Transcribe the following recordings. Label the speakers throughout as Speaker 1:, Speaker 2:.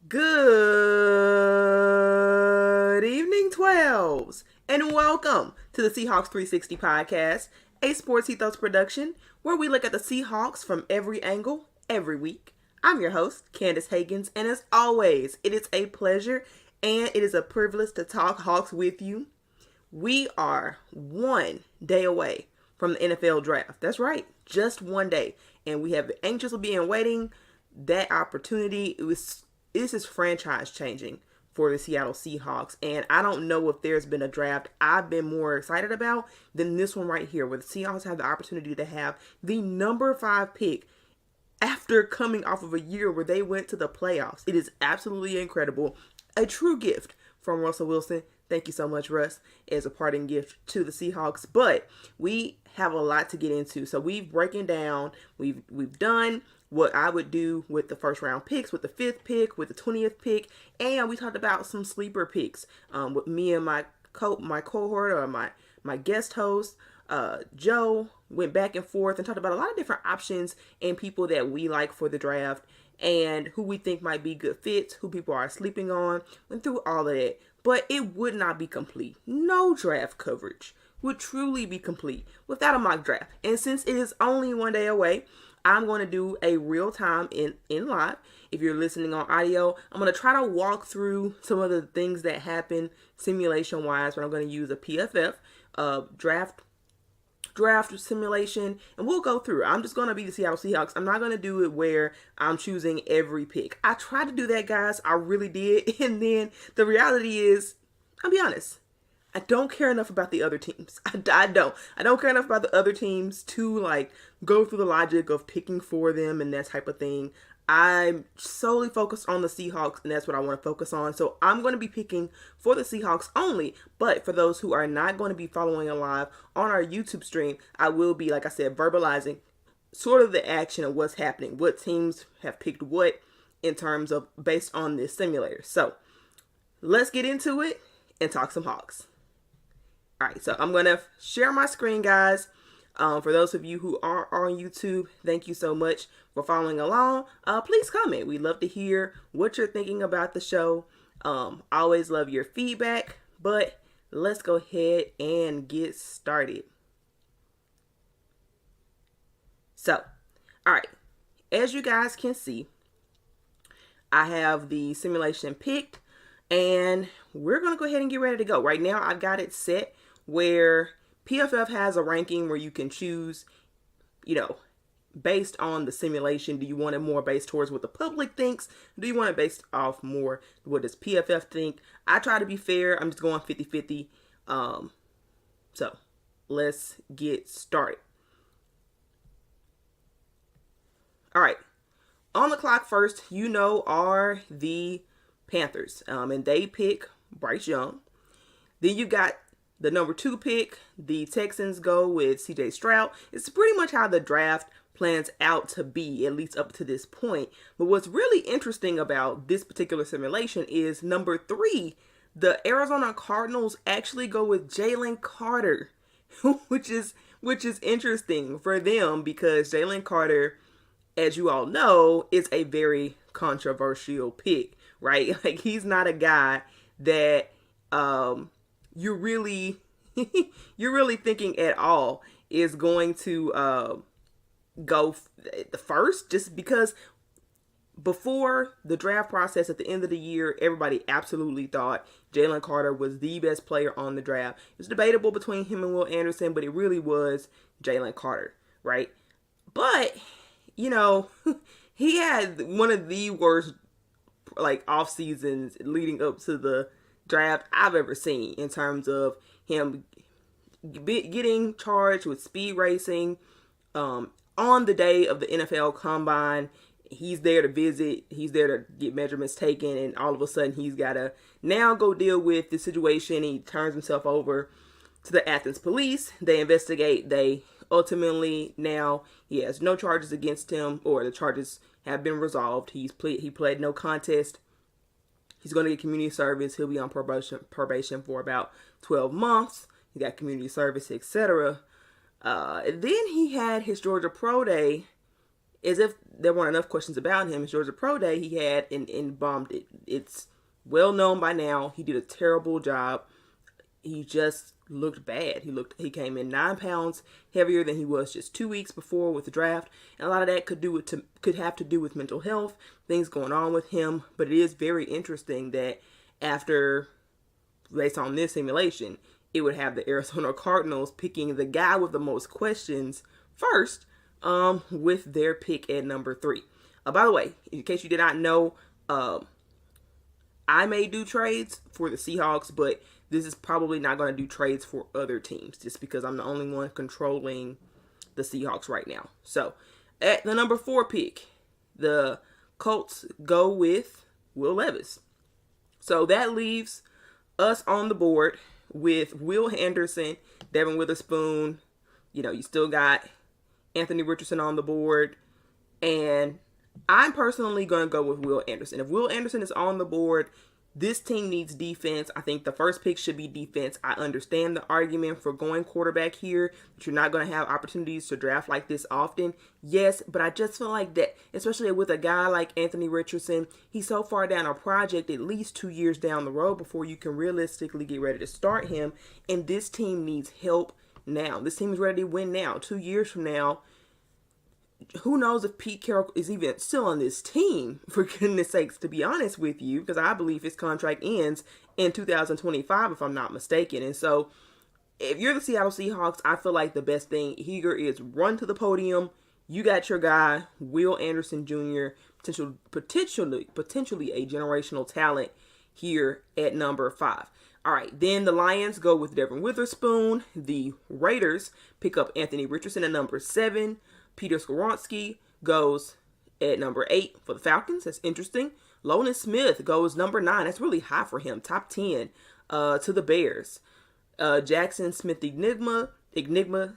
Speaker 1: Good evening, 12s, and welcome to the Seahawks 360 podcast, a sports ethos production where we look at the Seahawks from every angle, every week. I'm your host, Candace Higgins, and as always, it is a pleasure and it is a privilege to talk Hawks with you. We are one day away from the NFL draft. That's right, just one day, and we have anxiously been waiting that opportunity. This is franchise changing for the Seattle Seahawks, and I don't know if there's been a draft I've been more excited about than this one right here, where the Seahawks have the opportunity to have the number 5 pick after coming off of a year where they went to the playoffs. It is absolutely incredible. A true gift from Russell Wilson. Thank you so much, Russ, as a parting gift to the Seahawks. But we have a lot to get into. So we've broken down, we've done what I would do with the first round picks, with the 5th pick, with the 20th pick, and we talked about some sleeper picks with me and my cohort, or my guest host, Joe, went back and forth and talked about a lot of different options and people that we like for the draft and who we think might be good fits, who people are sleeping on. Went through all of that, but it would not be complete. No draft coverage would truly be complete without a mock draft. And since it is only one day away, I'm going to do a real time in live. If you're listening on audio, I'm going to try to walk through some of the things that happen simulation wise, but I'm going to use a PFF draft simulation, and we'll go through. I'm just going to be the Seattle Seahawks. I'm not going to do it where I'm choosing every pick. I tried to do that, guys. I really did. And then the reality is, I'll be honest, I don't care enough about the other teams. I don't. I don't care enough about the other teams to go through the logic of picking for them and that type of thing. I'm solely focused on the Seahawks, and that's what I want to focus on. So I'm going to be picking for the Seahawks only. But for those who are not going to be following live on our YouTube stream, I will be, like I said, verbalizing sort of the action of what's happening, what teams have picked what in terms of based on this simulator. So let's get into it and talk some Hawks. All right, so I'm going to share my screen, guys. For those of you who are on YouTube, thank you so much for following along. Please comment. We'd love to hear what you're thinking about the show. Always love your feedback, but let's go ahead and get started. So, all right, as you guys can see, I have the simulation picked, and we're going to go ahead and get ready to go. Right now, I've got it set where PFF has a ranking where you can choose, based on the simulation. Do you want it more based towards what the public thinks? Do you want it based off more what does PFF think? I try to be fair. I'm just going 50-50. So let's get started. All right. On the clock first, are the Panthers. And they pick Bryce Young. Then you got the number 2 pick. The Texans go with CJ Stroud. It's pretty much how the draft plans out to be, at least up to this point. But what's really interesting about this particular simulation is number 3, the Arizona Cardinals actually go with Jalen Carter, which is interesting for them because Jalen Carter, as you all know, is a very controversial pick, right? Like, he's not a guy that you're really thinking at all is going to go the first, just because before the draft process at the end of the year, everybody absolutely thought Jalen Carter was the best player on the draft. It was debatable between him and Will Anderson, but it really was Jalen Carter, right? But, he had one of the worst off seasons leading up to the draft I've ever seen, in terms of him getting charged with speed racing on the day of the NFL Combine. He's there to visit, he's there to get measurements taken, and all of a sudden he's got to now go deal with the situation. He turns himself over to the Athens police. They investigate. They ultimately, now he has no charges against him, or the charges have been resolved. He pled no contest. He's going to get community service. He'll be on probation for about 12 months. He got community service, etc. Then he had his Georgia Pro Day as if there weren't enough questions about him, Georgia Pro Day he had and bombed it. It's well known by now. He did a terrible job. He just looked bad. He came in 9 pounds heavier than he was just 2 weeks before with the draft, and a lot of that could have to do with mental health, things going on with him. But it is very interesting that after, based on this simulation, it would have the Arizona Cardinals picking the guy with the most questions first, with their pick at number 3. By the way, in case you did not know, I may do trades for the Seahawks, but this is probably not going to do trades for other teams just because I'm the only one controlling the Seahawks right now. So, at the number 4 pick, the Colts go with Will Levis. So, that leaves us on the board with Will Anderson, Devin Witherspoon. You still got Anthony Richardson on the board. And I'm personally going to go with Will Anderson. If Will Anderson is on the board, this team needs defense. I think the first pick should be defense. I understand the argument for going quarterback here, that you're not going to have opportunities to draft like this often. Yes, but I just feel like that, especially with a guy like Anthony Richardson, he's so far down a project, at least 2 years down the road before you can realistically get ready to start him. And this team needs help now. This team is ready to win now. 2 years from now, who knows if Pete Carroll is even still on this team, for goodness sakes, to be honest with you, because I believe his contract ends in 2025, if I'm not mistaken. And so, if you're the Seattle Seahawks, I feel like the best thing here is run to the podium. You got your guy, Will Anderson Jr., potentially a generational talent here at number 5. All right, then the Lions go with Devin Witherspoon. The Raiders pick up Anthony Richardson at number 7. Peter Skoronski goes at number 8 for the Falcons. That's interesting. Lonan Smith goes number 9. That's really high for him. Top 10 to the Bears. Jackson Smith Enigma. I'm going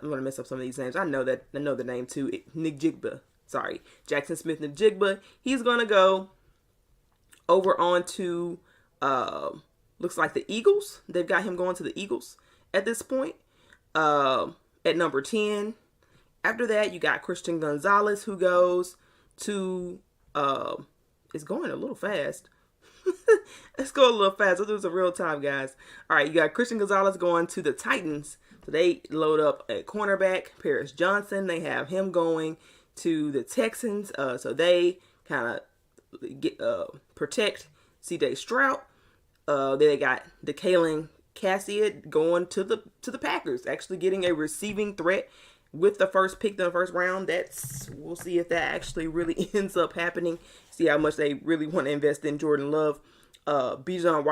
Speaker 1: to mess up some of these names. I know the name too. Njigba. Sorry. Jackson Smith Njigba. He's going to go over on to, looks like the Eagles. They've got him going to the Eagles at this point. At number 10. After that, you got Christian Gonzalez, who goes to, it's going a little fast. Let's go a little fast. Let's do some real time, guys. All right, you got Christian Gonzalez going to the Titans. So they load up a cornerback, Paris Johnson. They have him going to the Texans. So they kind of protect C.J. Stroud. Then they got DeKalen Cassidy going to the Packers, actually getting a receiving threat with the first pick in the first round. We'll see if that actually really ends up happening. See how much they really want to invest in Jordan Love. Bijan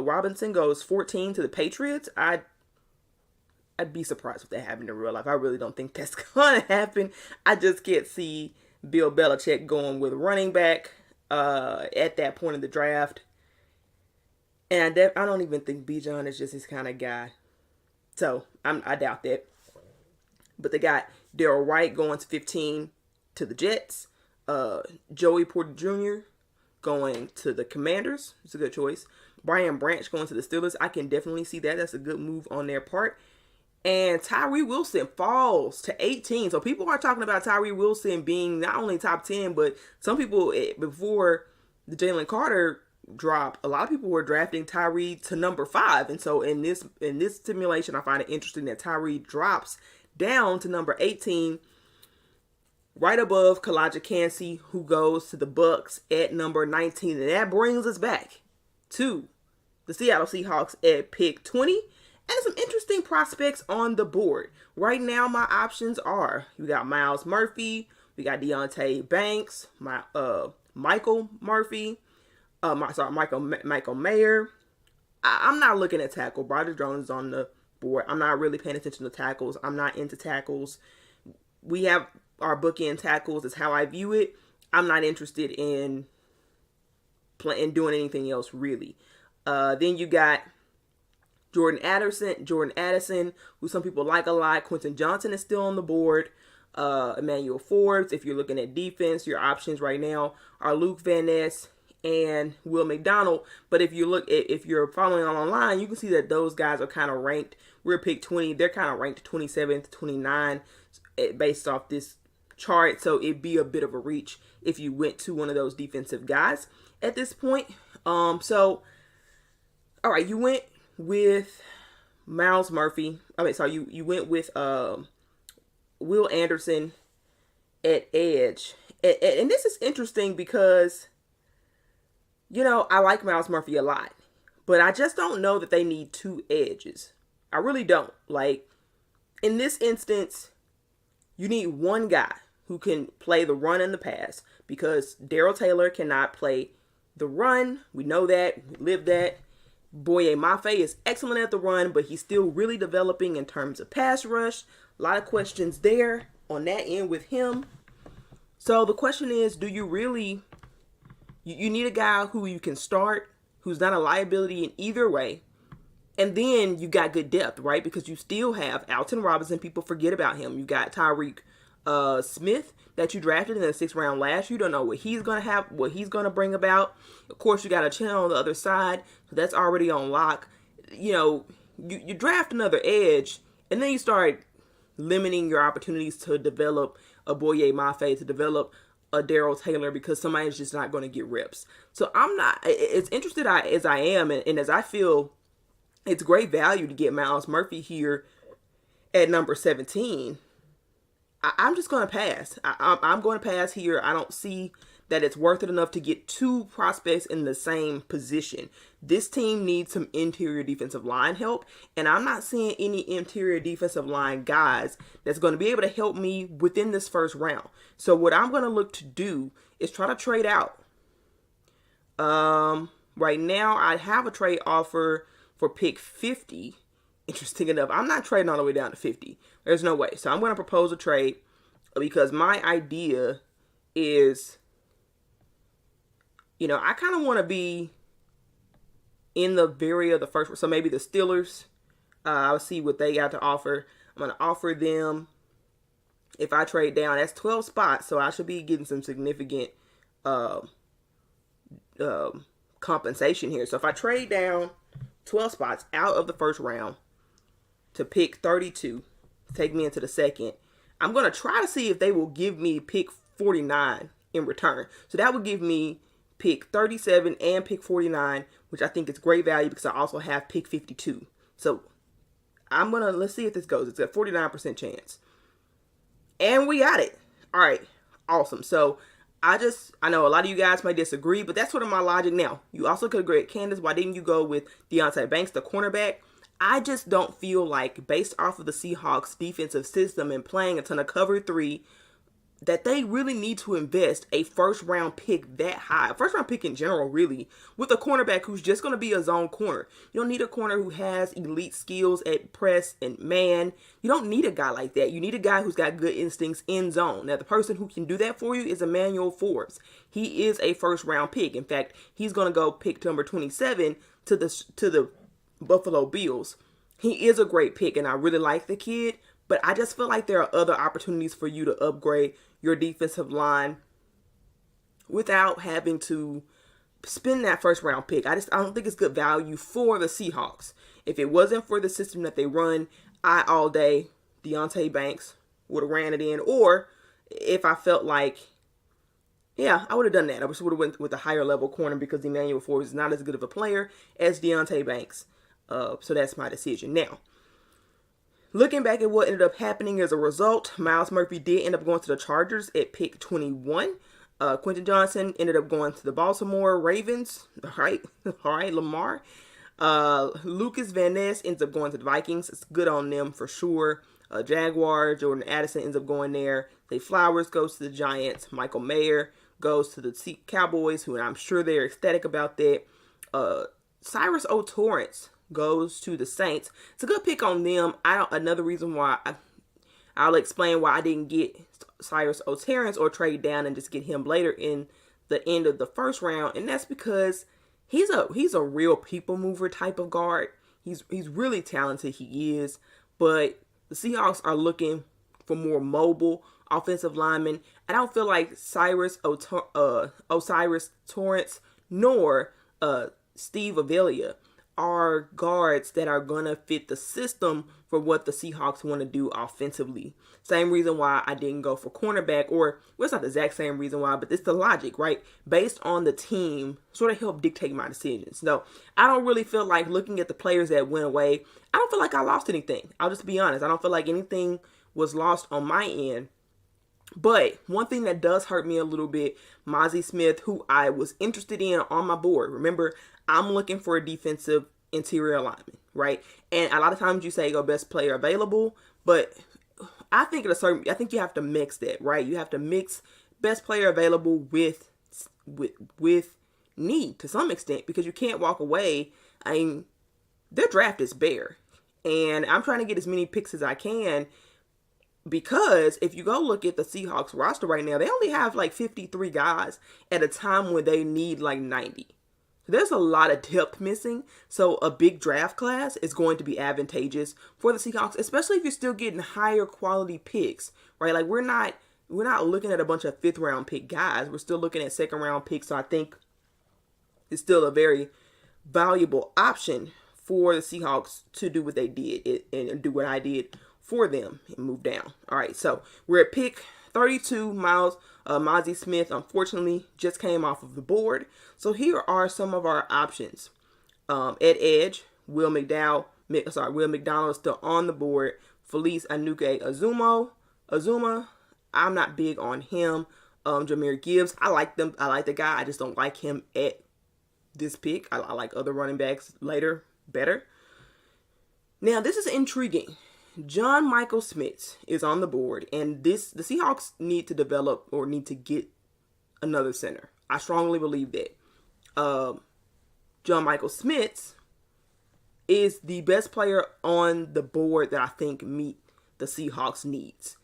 Speaker 1: Robinson goes 14 to the Patriots. I'd be surprised if that happened in real life. I really don't think that's going to happen. I just can't see Bill Belichick going with running back at that point in the draft. And I don't even think Bijan is just his kind of guy. So I doubt that. But they got Darryl Wright going to 15 to the Jets. Joey Porter Jr. going to the Commanders. It's a good choice. Brian Branch going to the Steelers. I can definitely see that. That's a good move on their part. And Tyree Wilson falls to 18. So people are talking about Tyree Wilson being not only top 10, but some people, before the Jalen Carter drop, a lot of people were drafting Tyree to number 5. And so in this simulation, I find it interesting that Tyree drops down to number 18, right above Kalijah Kancey, who goes to the Bucks at number 19. And that brings us back to the Seattle Seahawks at pick 20. And some interesting prospects on the board. Right now, my options are, you got Myles Murphy, we got Deontay Banks, Michael Murphy, Michael Mayer. I'm not looking at tackle. Broderick Jones is on the board. I'm not really paying attention to tackles. I'm not into tackles. We have our bookend tackles is how I view it. I'm not interested in doing anything else really. Then you got Jordan Addison, who some people like a lot. Quentin Johnson is still on the board. Emmanuel Forbes. If you're looking at defense, your options right now are Luke Van Ness and Will McDonald. But if you're following on online, you can see that those guys are kind of ranked. We're pick 20. They're kind of ranked 27th, 29 based off this chart, so it'd be a bit of a reach if you went to one of those defensive guys at this point. So, all right, you went with Miles Murphy. You went with Will Anderson at edge. And this is interesting because, I like Miles Murphy a lot. But I just don't know that they need two edges. I really don't. Like, in this instance, you need one guy who can play the run and the pass, because Darrell Taylor cannot play the run. We know that. We live that. Boye Mafe is excellent at the run, but he's still really developing in terms of pass rush. A lot of questions there on that end with him. So the question is, do you really... You need a guy who you can start, who's not a liability in either way. And then you got good depth, right? Because you still have Alton Robinson. People forget about him. You got Tyreek Smith that you drafted in the 6th round last. You don't know what he's going to have, what he's going to bring about. Of course, you got a Chin on the other side. So that's already on lock. You draft another edge, and then you start limiting your opportunities to develop a Boye Mafe, to develop a Darrell Taylor, because somebody's just not going to get reps. So I'm not, as interested as I am, and as I feel it's great value to get Miles Murphy here at number 17, I'm just going to pass. I'm going to pass here. I don't see that it's worth it enough to get two prospects in the same position. This team needs some interior defensive line help, and I'm not seeing any interior defensive line guys that's going to be able to help me within this first round. So what I'm going to look to do is try to trade out. Right now, I have a trade offer for pick 50. Interesting enough, I'm not trading all the way down to 50. There's no way. So I'm going to propose a trade, because my idea is, I kind of want to be in the area of the first. So maybe the Steelers, I'll see what they got to offer. I'm going to offer them, if I trade down, that's 12 spots. So I should be getting some significant compensation here. So if I trade down 12 spots out of the first round to pick 32, take me into the second, I'm going to try to see if they will give me pick 49 in return. So that would give me pick 37 and pick 49, which I think is great value, because I also have pick 52. So let's see if this goes. It's a 49% chance. And we got it. All right. Awesome. So I know a lot of you guys might disagree, but that's sort of my logic now. You also could agree, Candace, why didn't you go with Deonte Banks, the cornerback? I just don't feel like, based off of the Seahawks defensive system and playing a ton of cover 3, that they really need to invest a first round pick that high. A first round pick in general, really, with a cornerback who's just going to be a zone corner. You don't need a corner who has elite skills at press and man. You don't need a guy like that. You need a guy who's got good instincts in zone. Now, the person who can do that for you is Emmanuel Forbes. He is a first round pick. In fact, he's going to go pick number 27 to the Buffalo Bills. He is a great pick, and I really like the kid, but I just feel like there are other opportunities for you to upgrade your defensive line without having to spend that first round pick. I don't think it's good value for the Seahawks. If it wasn't for the system that they run, all day Deonte Banks would have ran it in, or if I felt like, I would have done that. I just would have went with a higher level corner, because Emmanuel Forbes is not as good of a player as Deonte Banks. So that's my decision. Now, looking back at what ended up happening as a result, Miles Murphy did end up going to the Chargers at pick 21. Quentin Johnson ended up going to the Baltimore Ravens. All right, Lamar. Lucas Van Ness ends up going to the Vikings. It's good on them for sure. Jaguar, Jordan Addison ends up going there. Zay Flowers goes to the Giants. Michael Mayer goes to the Cowboys, who I'm sure they're ecstatic about that. Cyrus O'Torrence goes to the Saints. It's a good pick on them. Another reason why I'll explain why I didn't get Cyrus O'Torrence or trade down and just get him later in the end of the first round, and that's because he's a real people mover type of guard. He's really talented, he is, but the Seahawks are looking for more mobile offensive linemen. I don't feel like Osiris Torrance nor Steve Avila are guards that are going to fit the system for what the Seahawks want to do offensively. Same reason why I didn't go for cornerback, or well, it's not the exact same reason why, but it's the logic, right? Based on the team sort of help dictate my decisions. No, I don't really feel like looking at the players that went away, I don't feel like I lost anything. I'll just be honest. I don't feel like anything was lost on my end. But one thing that does hurt me a little bit, Mozzie Smith, who I was interested in on my board. Remember, I'm looking for a defensive interior lineman, right? And a lot of times you say go best player available, but I think I think you have to mix that, right? You have to mix best player available with need to some extent, because you can't walk away. I mean, their draft is bare, and I'm trying to get as many picks as I can. Because if you go look at the Seahawks roster right now, they only have like 53 guys at a time when they need like 90. There's a lot of depth missing. So a big draft class is going to be advantageous for the Seahawks, especially if you're still getting higher quality picks, right? Like we're not looking at a bunch of 5th round pick guys. We're still looking at 2nd round picks. So I think it's still a very valuable option for the Seahawks to do what they did and do what I did for them and move down. All right, so we're at pick 32. Mozzie Smith, unfortunately, just came off of the board. So here are some of our options. At edge, Will McDonald is still on the board. Felice Azuma, I'm not big on him. Jahmyr Gibbs, I like them. I like the guy. I just don't like him at this pick. I like other running backs later better. Now, this is intriguing. John Michael Schmitz is on the board, and the Seahawks need to develop or need to get another center. I strongly believe that. John Michael Schmitz is the best player on the board that I think meet the Seahawks needs.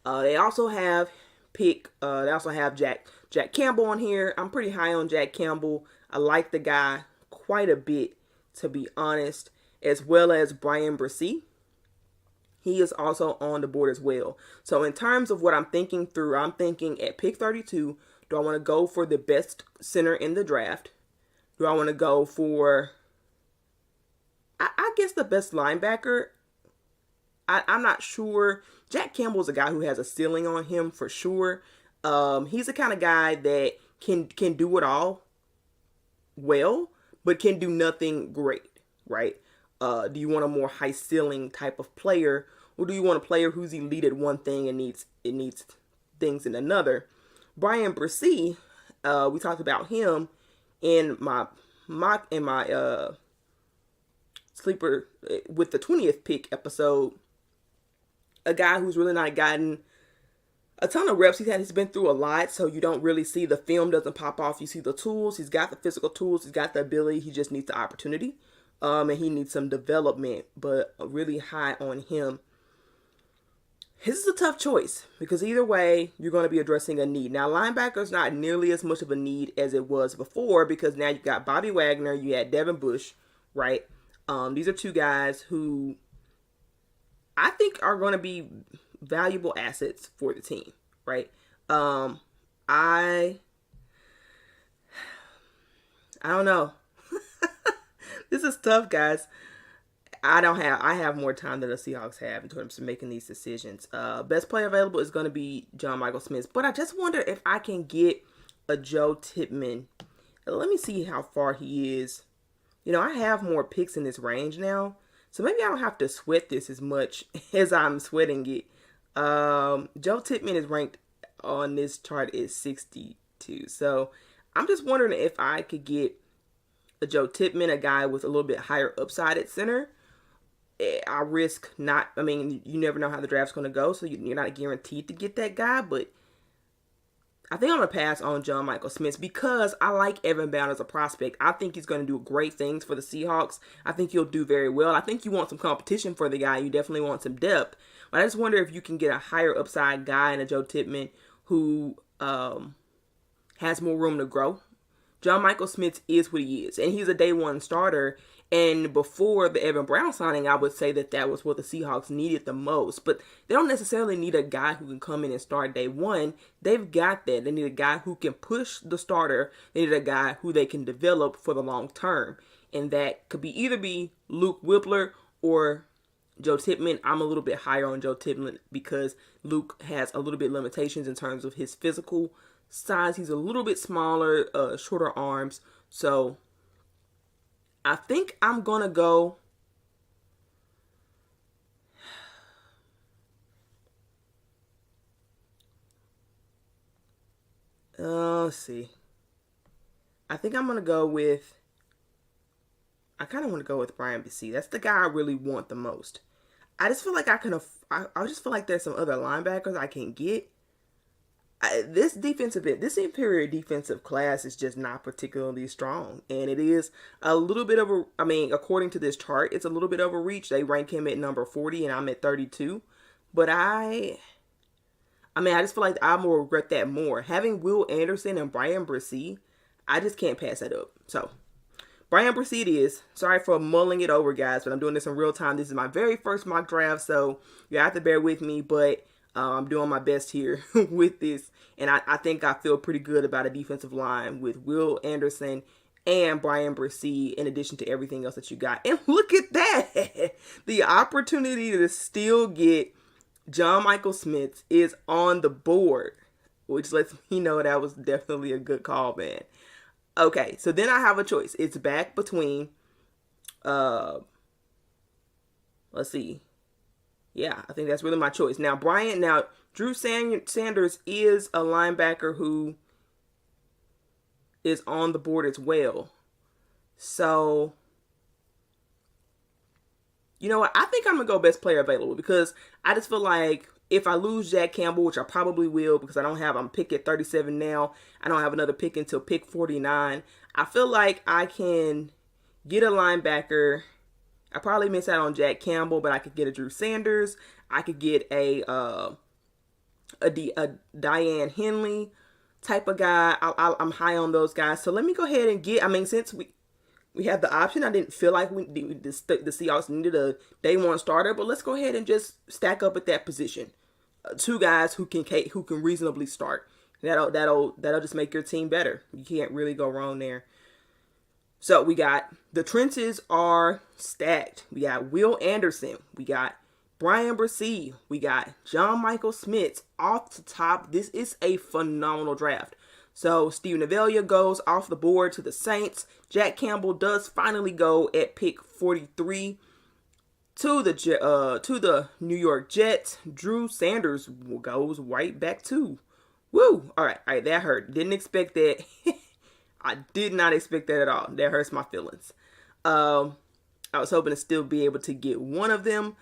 Speaker 1: They also have Jack Campbell on here. I'm pretty high on Jack Campbell. I like the guy quite a bit, to be honest, as well as Brian Bresee. He is also on the board as well. So in terms of what I'm thinking through, I'm thinking at pick 32, do I want to go for the best center in the draft? Do I want to go for, I guess, the best linebacker? I'm not sure. Jack Campbell's a guy who has a ceiling on him for sure. He's the kind of guy that can do it all well, but can do nothing great, right? Do you want a more high ceiling type of player, or do you want a player who's elite at one thing and needs things in another? Brian Bresee, we talked about him in my sleeper with the 20th pick episode. A guy who's really not gotten a ton of reps. He's been through a lot, so you don't really see the film doesn't pop off. You see the tools. He's got the physical tools. He's got the ability. He just needs the opportunity. And he needs some development, but really high on him. This is a tough choice because either way, you're going to be addressing a need. Now, linebacker's not nearly as much of a need as it was before because now you've got Bobby Wagner, you had Devin Bush, right? These are two guys who I think are going to be valuable assets for the team, right? I don't know. This is tough, guys. I have more time than the Seahawks have in terms of making these decisions. Best player available is going to be John Michael Schmitz, but I just wonder if I can get a Joe Tippmann. Let me see how far he is. You know, I have more picks in this range now, so maybe I don't have to sweat this as much as I'm sweating it. Joe Tippmann is ranked on this chart is 62, so I'm just wondering if I could get a Joe Tippmann, a guy with a little bit higher upside at center. I risk not, I mean, you never know how the draft's going to go, so you're not guaranteed to get that guy, but I think I'm going to pass on John Michael Schmitz because I like Evan Bound as a prospect. I think he's going to do great things for the Seahawks. I think he'll do very well. I think you want some competition for the guy. You definitely want some depth. But I just wonder if you can get a higher upside guy in a Joe Tippmann who has more room to grow. John Michael Schmitz is what he is, and he's a day one starter. And before the Evan Brown signing, I would say that was what the Seahawks needed the most. But they don't necessarily need a guy who can come in and start day one. They've got that. They need a guy who can push the starter. They need a guy who they can develop for the long term. and that could be either be Luke Whippler or Joe Tippmann. I'm a little bit higher on Joe Tippmann because Luke has a little bit limitations in terms of his physical size. He's a little bit smaller, shorter arms. So I think I'm going to go. Let's see. I think I'm going to go with. I kind of want to go with Brian Bresee. That's the guy I really want the most. I just feel like I just feel like there's some other linebackers I can get. This inferior defensive class is just not particularly strong. And it is a little bit of according to this chart, it's a little bit of a reach. They rank him at number 40 and I'm at 32. But I just feel like I will regret that more. Having Will Anderson and Brian Bresee, I just can't pass that up. So, Brian Bresee it is. Sorry for mulling it over, guys, but I'm doing this in real time. This is my very first mock draft, so you have to bear with me, but I'm doing my best here with this. And I think I feel pretty good about a defensive line with Will Anderson and Brian Bresee in addition to everything else that you got. And look at that! The opportunity to still get John Michael Schmitz is on the board, which lets me know that was definitely a good call, man. Okay, so then I have a choice. It's back between, let's see. Yeah, I think that's really my choice. Now, Drew Sanders is a linebacker who is on the board as well. So, you know what? I think I'm going to go best player available because I just feel like if I lose Jack Campbell, which I probably will because I'm pick at 37 now. I don't have another pick until pick 49. I feel like I can get a linebacker. I probably miss out on Jack Campbell, but I could get a Drew Sanders. I could get a Diane Henley type of guy. I'm high on those guys. So let me go ahead and get, since we have the option, I didn't feel like the Seahawks needed a day one starter, but let's go ahead and just stack up at that position. Two guys who can reasonably start. That'll just make your team better. You can't really go wrong there. So we got the trenches are stacked. We got Will Anderson. We got Brian Bresee. We got John Michael Schmitz off the top. This is a phenomenal draft. So Steve Nevalia goes off the board to the Saints. Jack Campbell does finally go at pick 43 to the New York Jets. Drew Sanders goes right back too. Woo! All right, that hurt. Didn't expect that. I did not expect that at all. That hurts my feelings. I was hoping to still be able to get one of them.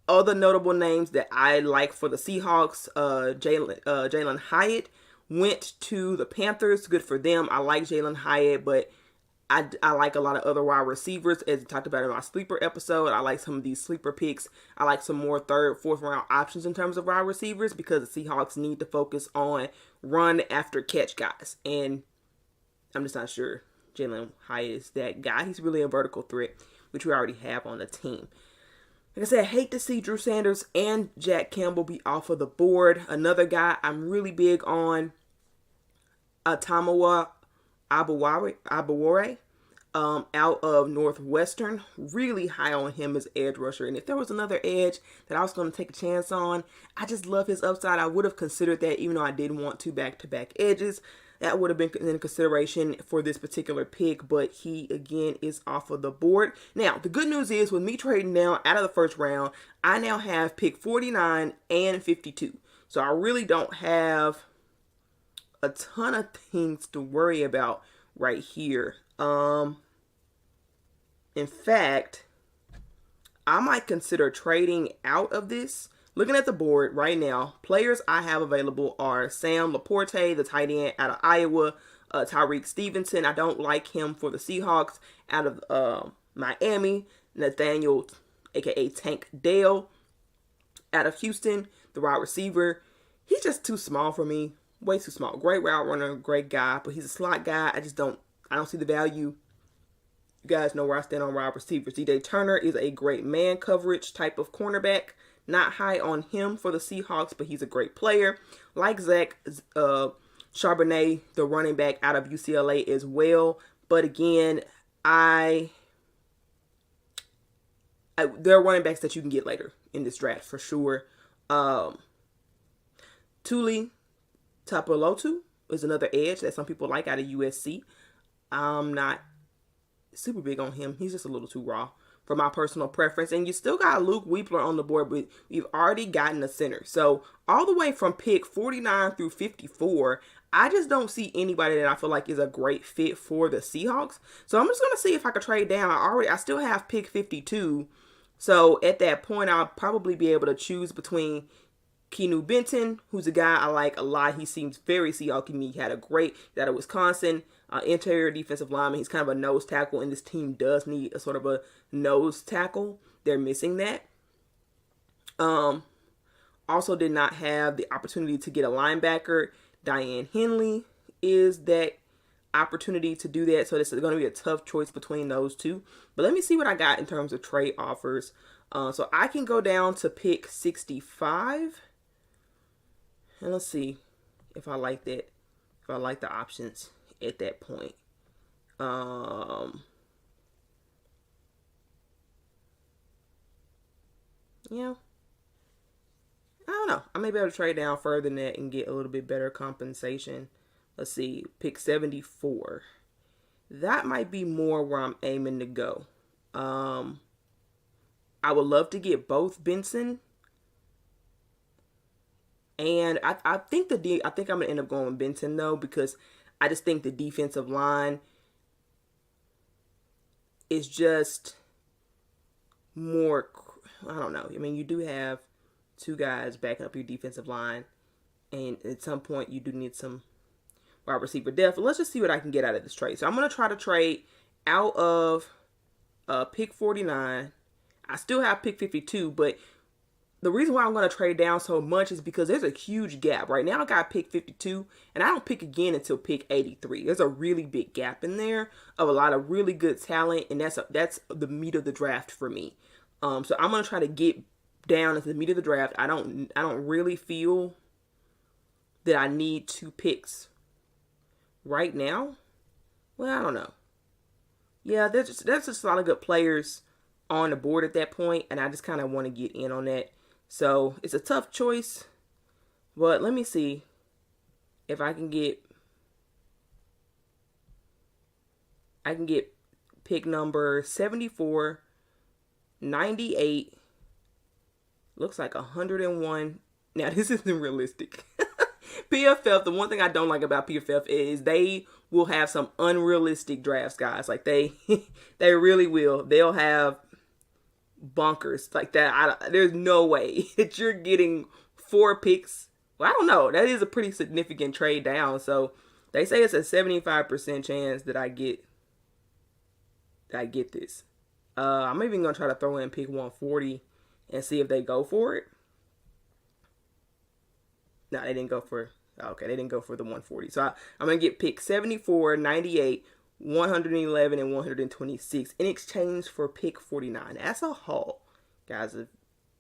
Speaker 1: Other notable names that I like for the Seahawks, Jalen Hyatt went to the Panthers. Good for them. I like Jalen Hyatt, but I like a lot of other wide receivers. As I talked about in my sleeper episode, I like some of these sleeper picks. I like some more third, fourth round options in terms of wide receivers because the Seahawks need to focus on run after catch guys. And I'm just not sure Jalen Hyatt is that guy. He's really a vertical threat, which we already have on the team. Like I said, I hate to see Drew Sanders and Jack Campbell be off of the board. Another guy I'm really big on, Atamoa Abawore, out of Northwestern. Really high on him as edge rusher. And if there was another edge that I was going to take a chance on, I just love his upside. I would have considered that even though I didn't want two back-to-back edges. That would have been in consideration for this particular pick, but he, again, is off of the board. Now, the good news is with me trading now out of the first round, I now have pick 49 and 52. So I really don't have a ton of things to worry about right here. In fact, I might consider trading out of this. Looking at the board right now, players I have available are Sam Laporte, the tight end out of Iowa, Tyreek Stevenson. I don't like him for the Seahawks. Out of Miami, Nathaniel, a.k.a. Tank Dale, out of Houston, the wide receiver. He's just too small for me. Way too small. Great route runner, great guy, but he's a slot guy. I don't see the value. You guys know where I stand on wide receivers. D.J. Turner is a great man coverage type of cornerback. Not high on him for the Seahawks, but he's a great player. Like Zach Charbonnet, the running back out of UCLA as well. But again, I there are running backs that you can get later in this draft for sure. Tuli Tapolotu is another edge that some people like out of USC. I'm not super big on him. He's just a little too raw for my personal preference. And you still got Luke Weepler on the board, but we've already gotten a center. So all the way from pick 49 through 54, I just don't see anybody that I feel like is a great fit for the Seahawks. So I'm just going to see if I could trade down. I still have pick 52. So at that point, I'll probably be able to choose between Keanu Benton, who's a guy I like a lot. He seems very Seahawks. He had a great, at Wisconsin, interior defensive lineman. He's kind of a nose tackle, and this team does need a sort of a nose tackle. They're missing that. Also did not have the opportunity to get a linebacker. Diane Henley is that opportunity to do that. So this is going to be a tough choice between those two. But let me see what I got in terms of trade offers. So I can go down to pick 65. And let's see if I like that. If I like the options at that point. Yeah. I don't know. I may be able to trade down further than that and get a little bit better compensation. Let's see. Pick 74. That might be more where I'm aiming to go. I would love to get both Benson. And I think I'm going to end up going with Benson, though, because I just think the defensive line is just more, I don't know. I mean, you do have two guys backing up your defensive line, and at some point you do need some wide receiver depth. Let's just see what I can get out of this trade. So I'm going to try to trade out of pick 49. I still have pick 52, but the reason why I'm going to trade down so much is because there's a huge gap. Right now I got pick 52, and I don't pick again until pick 83. There's a really big gap in there of a lot of really good talent, and that's the meat of the draft for me. So I'm going to try to get down into the meat of the draft. I don't really feel that I need 2 picks right now. Well, I don't know. Yeah, there's just a lot of good players on the board at that point, and I just kind of want to get in on that. So it's a tough choice, but let me see if I can get pick number 74, 98, looks like 101. Now this isn't realistic. PFF, the one thing I don't like about PFF is they will have some unrealistic drafts, guys. Like they really will. They'll have bunkers like that. There's no way that you're getting 4 picks. Well, I don't know. That is a pretty significant trade down. So they say it's a 75% chance that I get this. I'm even gonna try to throw in pick 140 and see if they go for it. No, they didn't go for. Okay, they didn't go for the 140. So I'm gonna get pick 74, 98. 111 and 126 in exchange for pick 49. That's a haul, guys. And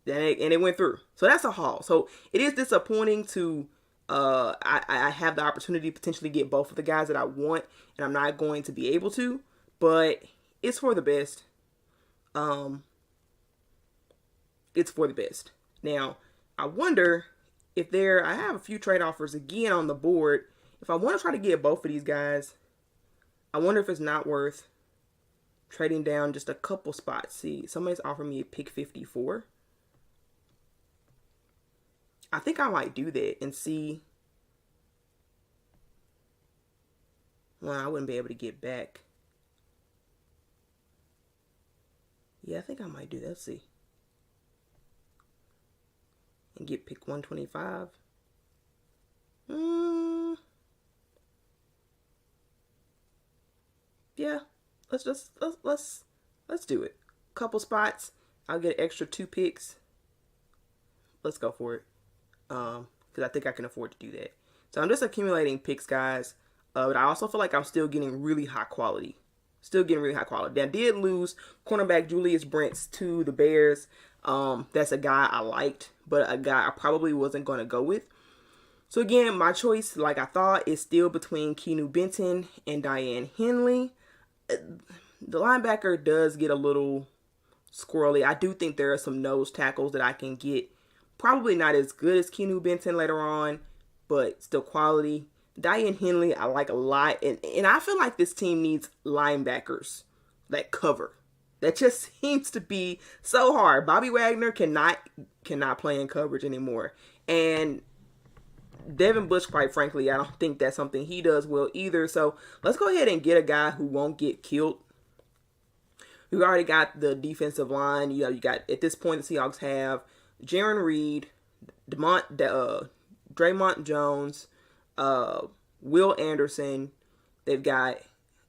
Speaker 1: it went through. So that's a haul. So it is disappointing to I have the opportunity to potentially get both of the guys that I want, and I'm not going to be able to, but it's for the best. It's for the best. Now, I wonder if I have a few trade offers again on the board. If I want to try to get both of these guys, I wonder if it's not worth trading down just a couple spots. See, somebody's offering me a pick 54. I think I might do that and see. Well, I wouldn't be able to get back. Yeah, I think I might do that. Let's see. And get pick 125. Yeah, let's do it. Couple spots. I'll get an extra 2 picks. Let's go for it. Because I think I can afford to do that. So I'm just accumulating picks, guys. But I also feel like I'm still getting really high quality. Now, I did lose cornerback Julius Brents to the Bears. That's a guy I liked, but a guy I probably wasn't going to go with. So again, my choice, like I thought, is still between Keanu Benton and Diane Henley. The linebacker does get a little squirrely. I do think there are some nose tackles that I can get. Probably not as good as Keanu Benton later on, but still quality. Diane Henley, I like a lot. And I feel like this team needs linebackers that cover. That just seems to be so hard. Bobby Wagner cannot play in coverage anymore. And Devin Bush, quite frankly, I don't think that's something he does well either. So let's go ahead and get a guy who won't get killed. We've already got the defensive line. You got, at this point, the Seahawks have Jaron Reed, Draymond Jones, Will Anderson. They've got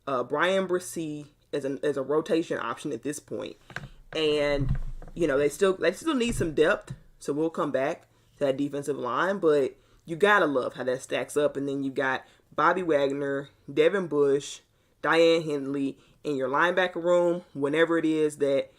Speaker 1: Brian Bresee as a rotation option at this point. And, they still need some depth. So we'll come back to that defensive line. But you got to love how that stacks up. And then you got Bobby Wagner, Devin Bush, Diane Henley in your linebacker room. Whenever it is that,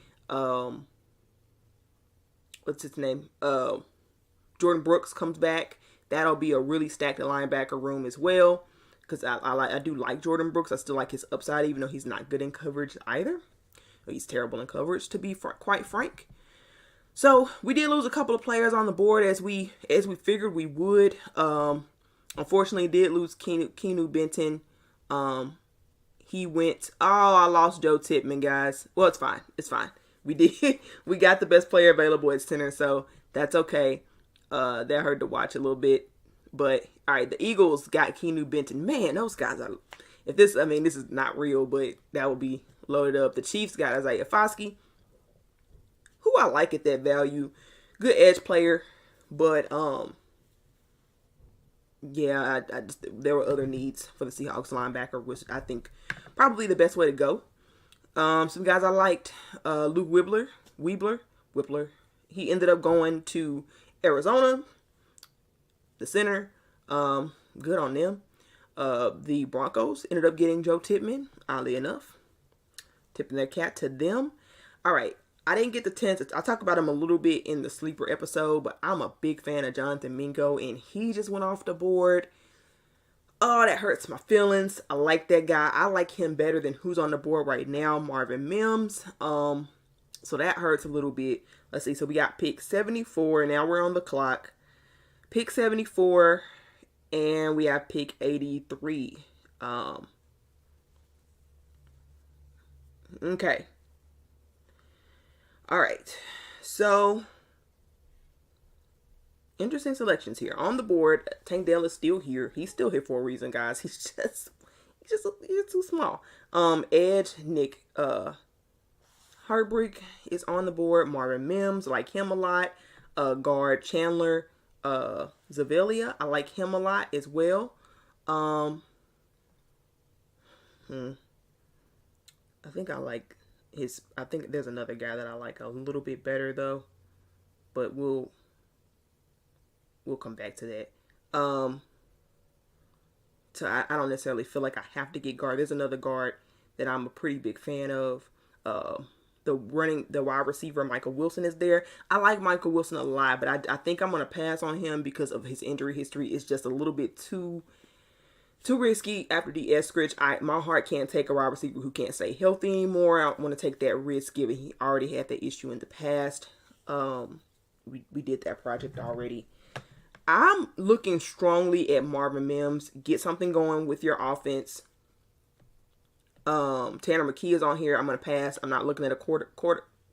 Speaker 1: what's his name? Jordan Brooks comes back. That'll be a really stacked linebacker room as well. Because I do like Jordan Brooks. I still like his upside, even though he's not good in coverage either. He's terrible in coverage, to be quite frank. So we did lose a couple of players on the board as we figured we would. Unfortunately, did lose Keanu Benton. He went. Oh, I lost Joe Tippmann, guys. Well, it's fine. It's fine. We got the best player available at center, so that's okay. That hurt to watch a little bit. But, all right, the Eagles got Keanu Benton. Man, those guys are... this is not real, but that would be loaded up. The Chiefs got Isaiah Foskey, who I like at that value. Good edge player. But, yeah, there were other needs for the Seahawks linebacker, which I think probably the best way to go. Some guys I liked. Luke Whippler. He ended up going to Arizona. The center, good on them. The Broncos ended up getting Joe Tippmann, oddly enough. Tipping their cap to them. All right, I didn't get the 10th. I talked about him a little bit in the sleeper episode, but I'm a big fan of Jonathan Mingo, and he just went off the board. Oh, that hurts my feelings. I like that guy. I like him better than who's on the board right now, Marvin Mims. So that hurts a little bit. Let's see. So we got pick 74. Now we're on the clock. Pick 74, and we have pick 83. Okay. All right. So, interesting selections here. On the board, Tank Dell is still here. He's still here for a reason, guys. He's too small. Edge, Nick Herbrig is on the board. Marvin Mims, like him a lot. Guard Chandler Zavelia, I like him a lot as well. I think I like his. I think there's another guy that I like a little bit better though, but we'll come back to that. So I don't necessarily feel like I have to get guard. There's another guard that I'm a pretty big fan of. The wide receiver, Michael Wilson, is there. I like Michael Wilson a lot, but I think I'm going to pass on him because of his injury history. It's just a little bit too risky after the Eskridge. My heart can't take a wide receiver who can't stay healthy anymore. I don't want to take that risk given he already had that issue in the past. We did that project already. I'm looking strongly at Marvin Mims. Get something going with your offense. Tanner McKee is on here. I'm going to pass. I'm not looking at a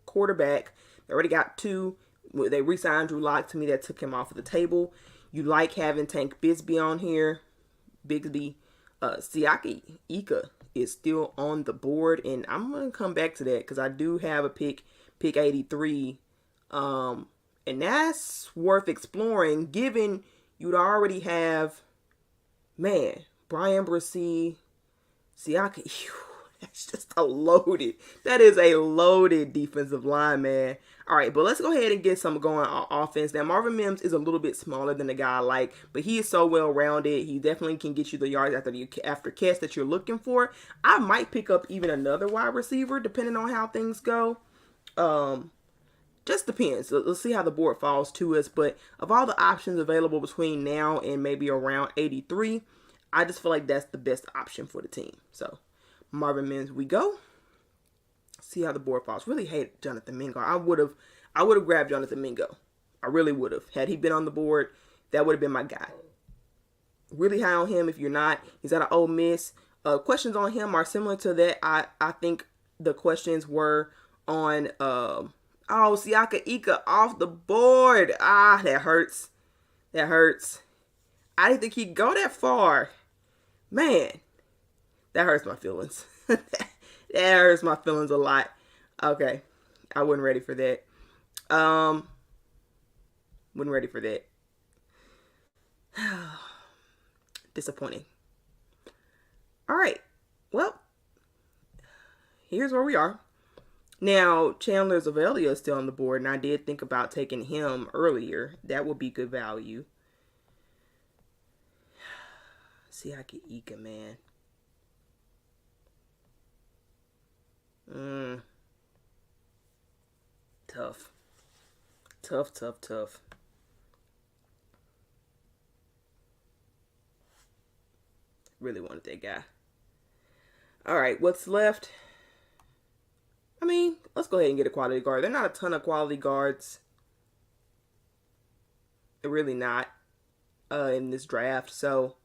Speaker 1: quarterback. They already got two. They re-signed Drew Lock. To me, that took him off of the table. You like having Tank Bigsby on here. Bigsby. Siaki Ika is still on the board. And I'm going to come back to that because I do have a pick 83. And that's worth exploring given you'd already have, Brian Bresee, Siaki. That's just that is a loaded defensive line, man. All right, but let's go ahead and get some going on offense. Now, Marvin Mims is a little bit smaller than the guy I like, but he is so well-rounded. He definitely can get you the yards after catch that you're looking for. I might pick up even another wide receiver, depending on how things go. Just depends. Let's see how the board falls to us. But of all the options available between now and maybe around 83, I just feel like that's the best option for the team. So, Marvin Mims, we go. See how the board falls. Really hate Jonathan Mingo. I would have grabbed Jonathan Mingo. I really would have. Had he been on the board, that would have been my guy. Really high on him. If you're not, he's out of Ole Miss. Questions on him are similar to that. I think the questions were on Siaka Ika off the board. That hurts. That hurts. I didn't think he'd go that far. Man, that hurts my feelings. That hurts my feelings a lot. Okay, I wasn't ready for that. Wasn't ready for that. Disappointing. All right. Well, here's where we are. Now, Chandler Zavelia is still on the board, and I did think about taking him earlier. That would be good value. See, I can Ika, man. Tough. Tough. Really wanted that guy. All right, what's left? I mean, let's go ahead and get a quality guard. There are not a ton of quality guards. They're really not in this draft. So,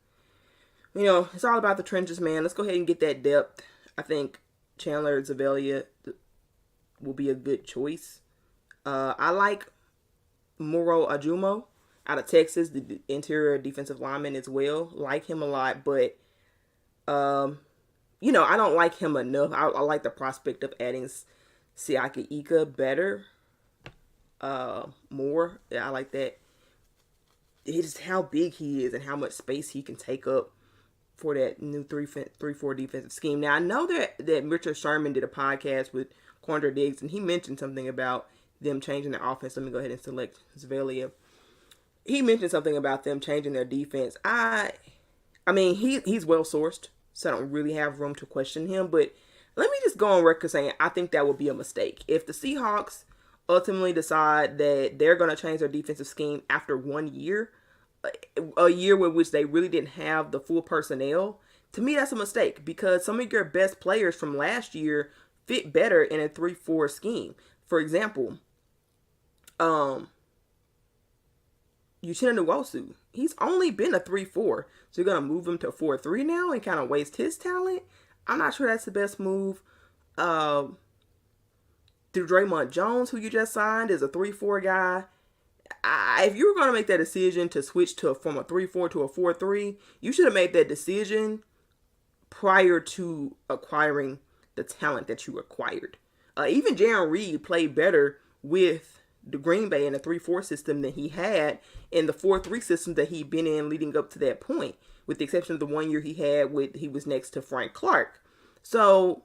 Speaker 1: it's all about the trenches, man. Let's go ahead and get that depth. I think Chandler Zavelia will be a good choice. I like Moro Ajumo out of Texas, the interior defensive lineman as well. Like him a lot, but I don't like him enough. I like the prospect of adding Siaka Ika better, more. Yeah, I like that. It's how big he is and how much space he can take up for that new 3-4 defensive scheme. Now, I know that Richard Sherman did a podcast with Quandra Diggs, and he mentioned something about them changing their offense. Let me go ahead and select Zavelia. He mentioned something about them changing their defense. I mean, he's well sourced, so I don't really have room to question him. But let me just go on record saying I think that would be a mistake. If the Seahawks ultimately decide that they're going to change their defensive scheme after 1 year, a year with which they really didn't have the full personnel, to me that's a mistake because some of your best players from last year fit better in a 3-4 scheme. For example, Uchenna Nwosu, he's only been a 3-4, so you're going to move him to 4-3 now and kind of waste his talent? I'm not sure that's the best move. Draymond Jones, who you just signed, is a 3-4 guy. If you were going to make that decision to switch from a 3-4 to a 4-3, you should have made that decision prior to acquiring the talent that you acquired. Even Jaron Reed played better with the Green Bay in a 3-4 system than he had in the 4-3 system that he'd been in leading up to that point, with the exception of the 1 year he was next to Frank Clark. So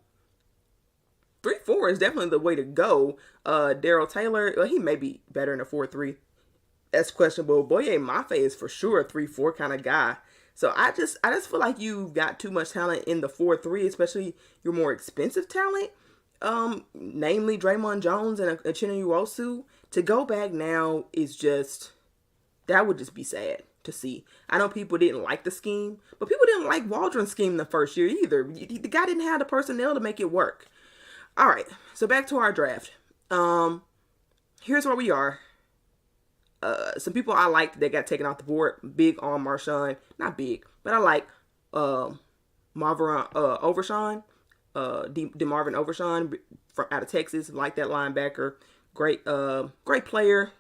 Speaker 1: 3-4 is definitely the way to go. Daryl Taylor, he may be better in a 4-3. That's questionable. Boye Mafe is for sure a 3-4 kind of guy. So I just feel like you've got too much talent in the 4-3, especially your more expensive talent. Namely Draymond Jones and Uchenna Nwosu. To go back now that would just be sad to see. I know people didn't like the scheme, but people didn't like Waldron's scheme the first year either. The guy didn't have the personnel to make it work. All right, so back to our draft. Here's where we are. Some people I liked that got taken off the board. Big on Marshawn. Not big, but I like Marvin Overshawn. DeMarvin Overshawn out of Texas. Like that linebacker. Great player.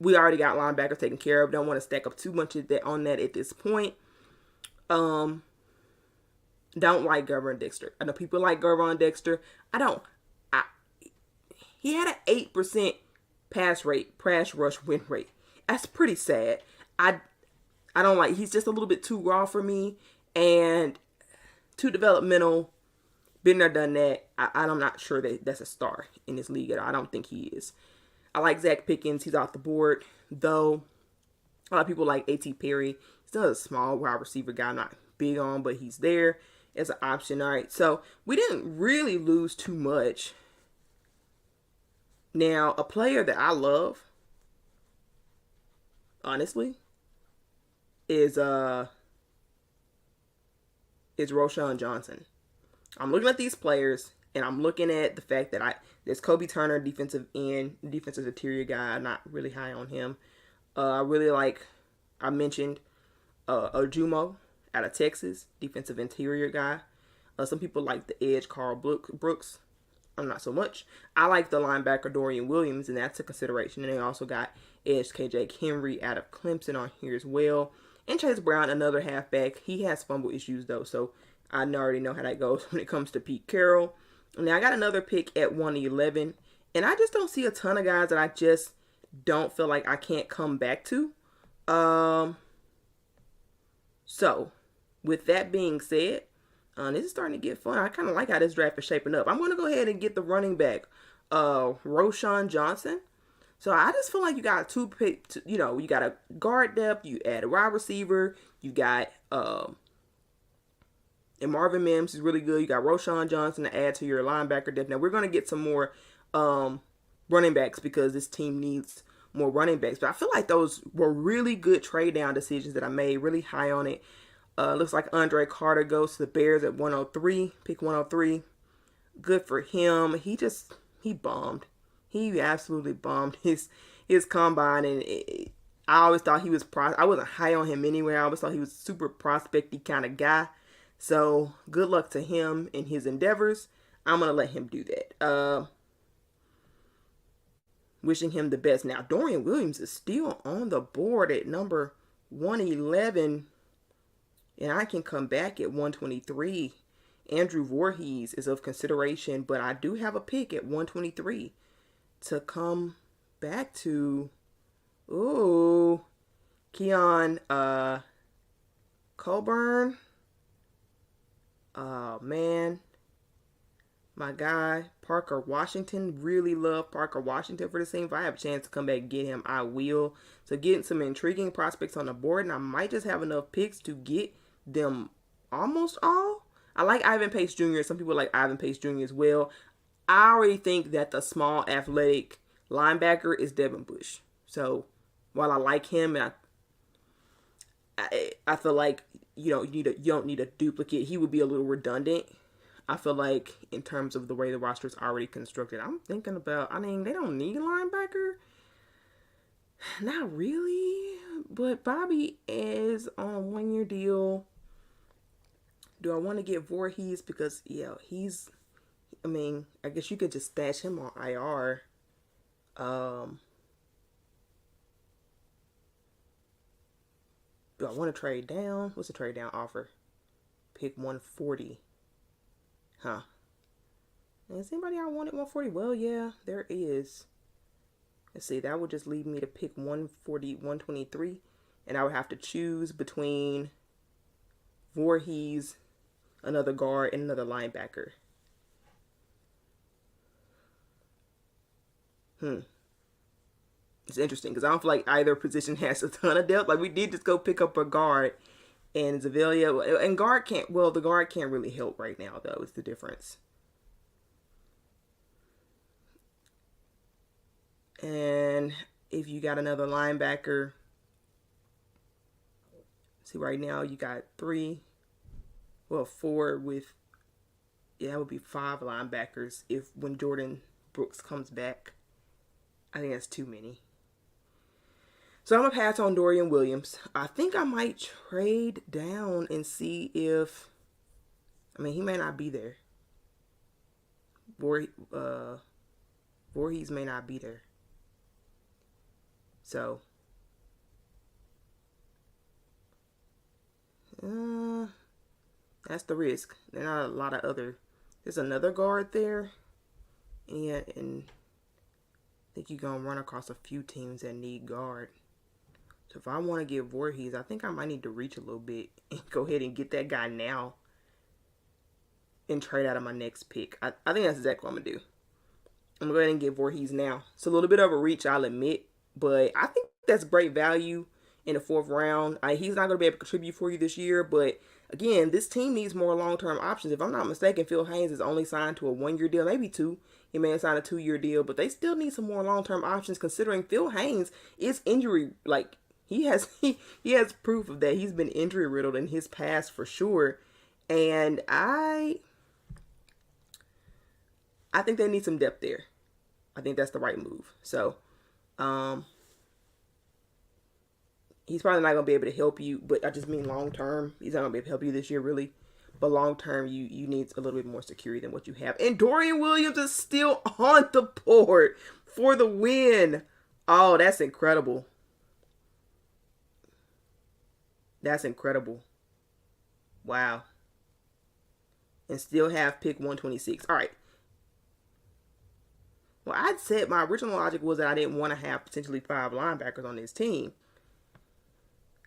Speaker 1: We already got linebackers taken care of. Don't want to stack up too much on that at this point. Don't like Gervon Dexter. I know people like Gervon Dexter. I don't. He had an 8% pass rush win rate. That's pretty sad. I don't like. He's just a little bit too raw for me and too developmental. Been there, done that. I'm not sure that that's a star in this league at all. I don't think he is. I like Zach Pickens. He's off the board, though. A lot of people like A.T. Perry. He's still a small wide receiver guy. I'm not big on, but he's there as an option. All right, so we didn't really lose too much. Now, a player that I love, honestly, is Roschon Johnson. I'm looking at these players, And I'm looking at the fact that there's Kobe Turner, defensive end, defensive interior guy. I'm not really high on him. I really like, I mentioned Ojumo out of Texas, defensive interior guy. Some people like the edge Carl Brooks. I'm not so much. I like the linebacker Dorian Williams, and that's a consideration. And they also got edge KJ Henry out of Clemson on here as well. And Chase Brown, another halfback. He has fumble issues, though, so I already know how that goes when it comes to Pete Carroll. Now, I got another pick at 111, and I just don't see a ton of guys that I just don't feel like I can't come back to. So, with that being said, this is starting to get fun. I kind of like how this draft is shaping up. I'm going to go ahead and get the running back, Roschon Johnson. So I just feel like you got two picks. You know, you got a guard depth. You add a wide receiver. You got and Marvin Mims is really good. You got Roschon Johnson to add to your linebacker depth. Now we're going to get some more running backs because this team needs more running backs. But I feel like those were really good trade down decisions that I made. Really high on it. Looks like Andre Carter goes to the Bears at 103, pick 103. Good for him. He bombed. He absolutely bombed his combine, and I always thought he was I wasn't high on him anyway. I always thought he was a super prospecty kind of guy. So good luck to him in his endeavors. I'm gonna let him do that. Wishing him the best. Now Dorian Williams is still on the board at number 111. And I can come back at 123. Andrew Voorhees is of consideration, but I do have a pick at 123 to come back to. Ooh, Keon Colburn. Oh, man. My guy, Parker Washington. Really love Parker Washington for the team. If I have a chance to come back and get him, I will. So getting some intriguing prospects on the board, and I might just have enough picks to get them almost all. I like Ivan Pace Jr. Some people like Ivan Pace Jr. as well. I already think that the small athletic linebacker is Devin Bush. So while I like him, and I feel like you don't need a duplicate. He would be a little redundant. I feel like in terms of the way the roster is already constructed, I'm thinking about. I mean, they don't need a linebacker. Not really, but Bobby is on a 1-year deal. Do I want to get Voorhees? Because, yeah, I guess you could just stash him on IR. Do I want to trade down? What's the trade down offer? Pick 140. Huh. Is anybody I wanted 140? Well, yeah, there is. Let's see, that would just leave me to pick 140, 123. And I would have to choose between Voorhees, another guard, and another linebacker. It's interesting because I don't feel like either position has a ton of depth. Like, we did just go pick up a guard, and Zavelia, and the guard can't really help right now, though, is the difference. And if you got another linebacker, see, right now you got 4 with, that would be 5 linebackers when Jordan Brooks comes back. I think that's too many. So I'm going to pass on Dorian Williams. I think I might trade down and see if, he may not be there. Voorhees may not be there. So, that's the risk. There's not a lot of there's another guard there. And I think you're going to run across a few teams that need guard. So if I want to get Voorhees, I think I might need to reach a little bit and go ahead and get that guy now and trade out of my next pick. I think that's exactly what I'm going to do. I'm going to go ahead and get Voorhees now. It's a little bit of a reach, I'll admit. But I think that's great value in the 4th round. He's not going to be able to contribute for you this year. But, again, this team needs more long-term options. If I'm not mistaken, Phil Haynes is only signed to a 1-year deal, maybe 2. He may have signed a 2-year deal. But they still need some more long-term options considering Phil Haynes is injury. Like, he has proof of that. He's been injury-riddled in his past for sure. And I think they need some depth there. I think that's the right move. So, he's probably not going to be able to help you, but I just mean long term. He's not going to be able to help you this year, really. But long term, you need a little bit more security than what you have. And Dorian Williams is still on the board for the win. Oh, that's incredible. That's incredible. Wow. And still have pick 126. All right. Well, I'd said my original logic was that I didn't want to have potentially 5 linebackers on this team.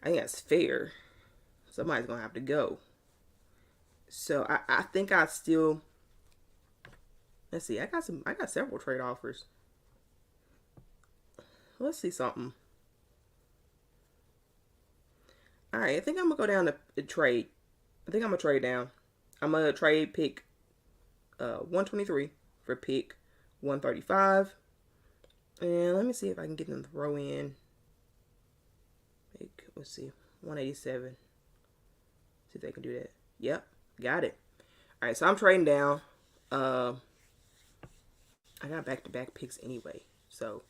Speaker 1: I think that's fair. Somebody's going to have to go. So I think I still, let's see, I got several trade offers. Let's see something. All right, I think I'm going to go down to trade. I think I'm going to trade down. I'm going to trade pick 123 for pick 135. And let me see if I can get them to throw in. Pick, let's see, 187. See if they can do that. Yep, got it. All right, so I'm trading down. I got back-to-back picks anyway. So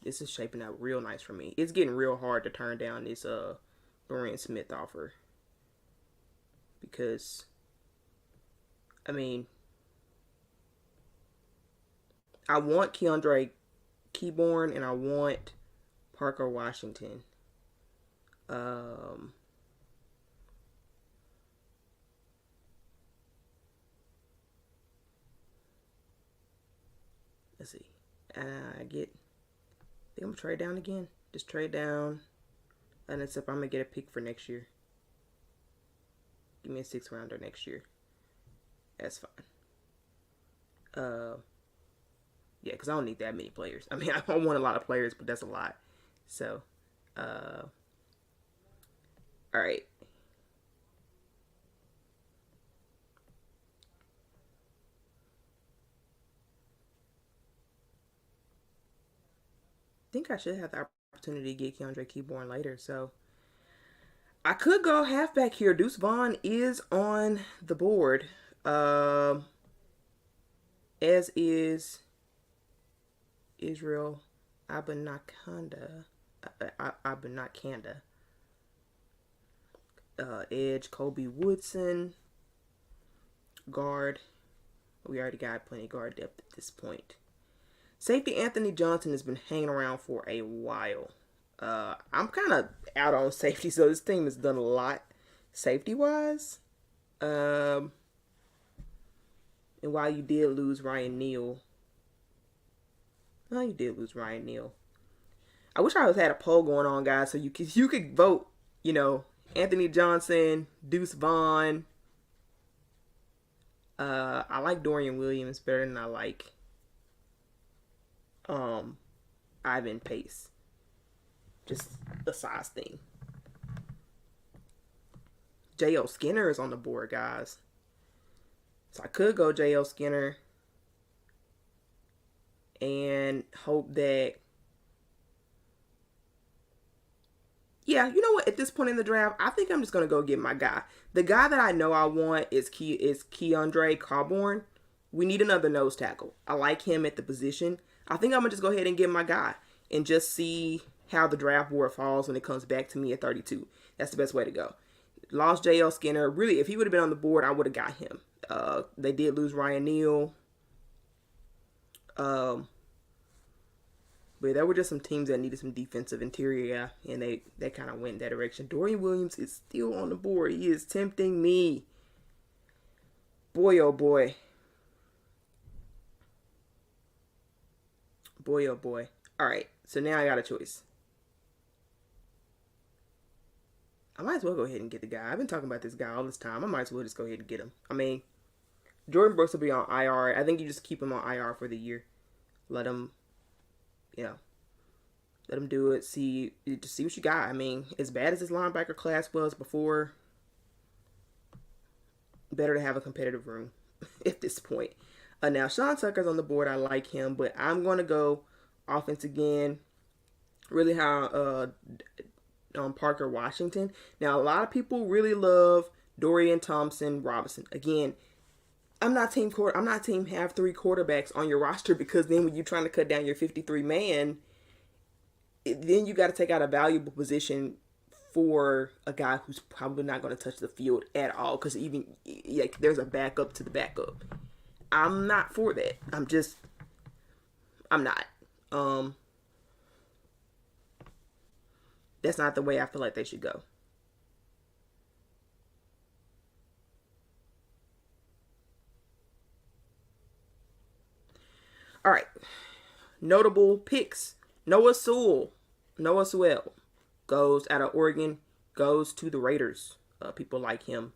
Speaker 1: this is shaping up real nice for me. It's getting real hard to turn down this Dorian Smith offer. Because, I mean, I want Keandre Keyborn and I want Parker Washington. Let's see. I think I'm gonna trade down again. Just trade down. And except I'm gonna get a pick for next year. Give me a 6th rounder next year. That's fine. Yeah, because I don't need that many players. I mean, I don't want a lot of players, but that's a lot. So, all right. I think I should have the opportunity to get Keandre Keyborn later. So, I could go halfback here. Deuce Vaughn is on the board. As is Israel Abanikanda. Edge Kobe Woodson. Guard. We already got plenty of guard depth at this point. Safety Anthony Johnson has been hanging around for a while. I'm kind of out on safety, so this team has done a lot safety-wise. And while you did lose Ryan Neal, you did lose Ryan Neal. I wish I had a poll going on, guys, so you could vote. You know, Anthony Johnson, Deuce Vaughn. I like Dorian Williams better than I like Ivan Pace. Just a size thing. J.L. Skinner is on the board, guys. So I could go J.L. Skinner and hope that, yeah, you know what? At this point in the draft, I think I'm just going to go get my guy. The guy that I know I want is Keandre Keyborn. We need another nose tackle. I like him at the position. I think I'm going to just go ahead and get my guy and just see how the draft board falls when it comes back to me at 32. That's the best way to go. Lost J.L. Skinner. Really, if he would have been on the board, I would have got him. They did lose Ryan Neal. But there were just some teams that needed some defensive interior, and they kind of went in that direction. Dorian Williams is still on the board. He is tempting me. Boy, oh boy. Boy, oh boy. All right, so now I got a choice. I might as well go ahead and get the guy. I've been talking about this guy all this time. I might as well just go ahead and get him. I mean, Jordan Brooks will be on IR. I think you just keep him on IR for the year. Let him, let him do it. See what you got. I mean, as bad as his linebacker class was before, better to have a competitive room at this point. Now, Sean Tucker's on the board. I like him, but I'm going to go offense again. Really how Parker Washington. Now, a lot of people really love Dorian Thompson Robinson. Again, I'm not team have three quarterbacks on your roster, because then when you're trying to cut down your 53 man, then you got to take out a valuable position for a guy who's probably not going to touch the field at all, because even like there's a backup to the backup. I'm not for that. I'm not. Um, that's not the way I feel like they should go. All right, notable picks. Noah Sewell goes out of Oregon, goes to the Raiders. People like him.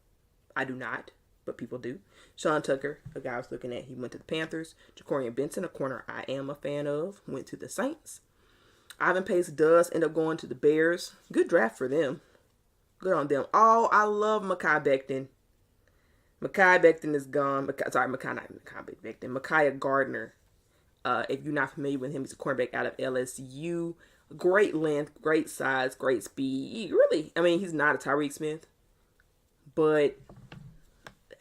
Speaker 1: I do not, but people do. Sean Tucker, a guy I was looking at, he went to the Panthers. Jacorian Benson, a corner I am a fan of, went to the Saints. Ivan Pace does end up going to the Bears. Good draft for them. Good on them. Oh, I love Mekhi Becton. Mekhi Becton is gone. Mekhi Becton. Micaiah Gardner. If you're not familiar with him, he's a cornerback out of LSU. Great length, great size, great speed. He's not a Tyreek Smith, but